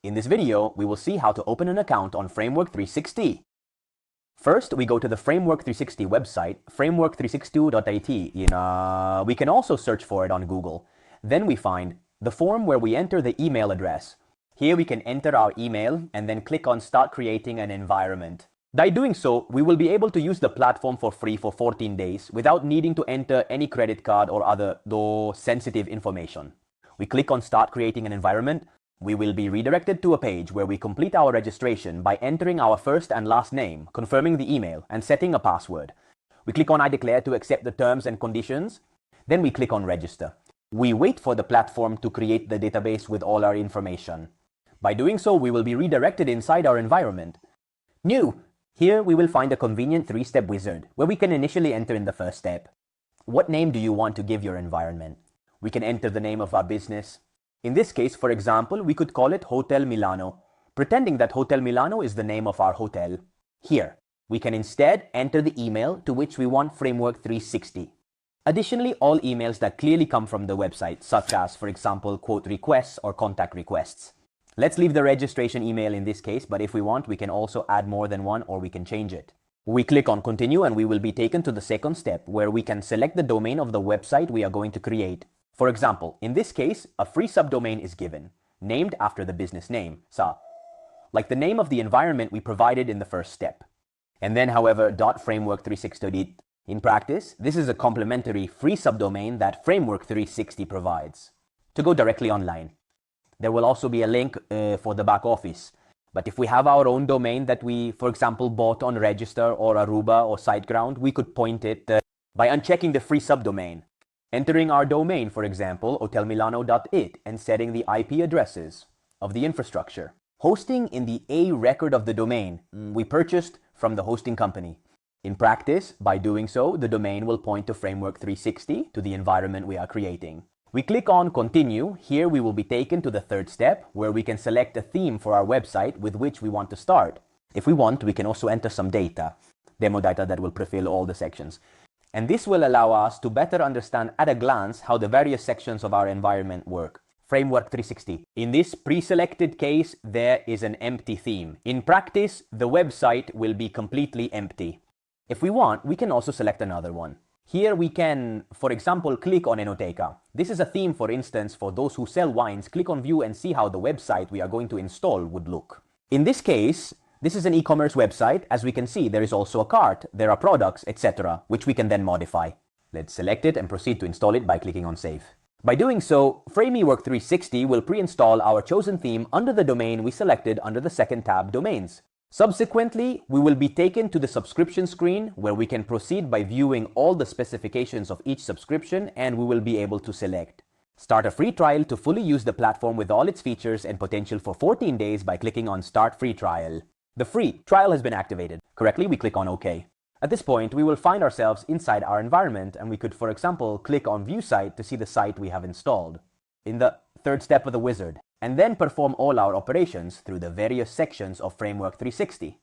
In this video, we will see how to open an account on Framework360. First, we go to the Framework360 website, framework360.it. We can also search for it on Google. Then we find the form where we enter the email address. Here we can enter our email and then click on Start Creating an Environment. By doing so, we will be able to use the platform for free for 14 days without needing to enter any credit card or other sensitive information. We click on Start Creating an Environment. We will be redirected to a page where we complete our registration by entering our first and last name, confirming the email, and setting a password. We click on I declare to accept the terms and conditions. Then we click on Register. We wait for the platform to create the database with all our information. By doing so, we will be redirected inside our environment. New! Here we will find a convenient 3-step wizard where we can initially enter in the first step. What name do you want to give your environment? We can enter the name of our business. In this case, for example, we could call it Hotel Milano, pretending that Hotel Milano is the name of our hotel. Here, we can instead enter the email to which we want Framework360. Additionally, all emails that clearly come from the website, such as, for example, quote requests or contact requests. Let's leave the registration email in this case, but if we want, we can also add more than one or we can change it. We click on Continue and we will be taken to the second step where we can select the domain of the website we are going to create. For example, in this case, a free subdomain is given, named after the business name, like the name of the environment we provided in the first step. And then, however, .framework360. In practice, this is a complementary free subdomain that Framework360 provides. To go directly online, there will also be a link for the back office. But if we have our own domain that we, for example, bought on Register or Aruba or SiteGround, we could point it by unchecking the free subdomain, entering our domain, for example, hotelmilano.it, and setting the IP addresses of the infrastructure. Hosting in the A record of the domain we purchased from the hosting company. In practice, by doing so, the domain will point to Framework360, to the environment we are creating. We click on Continue. Here we will be taken to the third step where we can select a theme for our website with which we want to start. If we want, we can also enter some data, demo data that will prefill all the sections. And this will allow us to better understand at a glance how the various sections of our environment work. Framework360. In this pre-selected case, there is an empty theme. In practice, the website will be completely empty. If we want, we can also select another one. Here we can, for example, click on Enoteca. This is a theme, for instance, for those who sell wines. Click on View and see how the website we are going to install would look. In this case, this is an e-commerce website. As we can see, there is also a cart, there are products, etc., which we can then modify. Let's select it and proceed to install it by clicking on Save. By doing so, Framework360 will pre-install our chosen theme under the domain we selected under the second tab, Domains. Subsequently, we will be taken to the subscription screen where we can proceed by viewing all the specifications of each subscription, and we will be able to select Start a free trial to fully use the platform with all its features and potential for 14 days by clicking on Start Free Trial. The free trial has been activated. Correctly, we click on OK. At this point, we will find ourselves inside our environment, and we could, for example, click on View Site to see the site we have installed in the third step of the wizard, and then perform all our operations through the various sections of Framework360.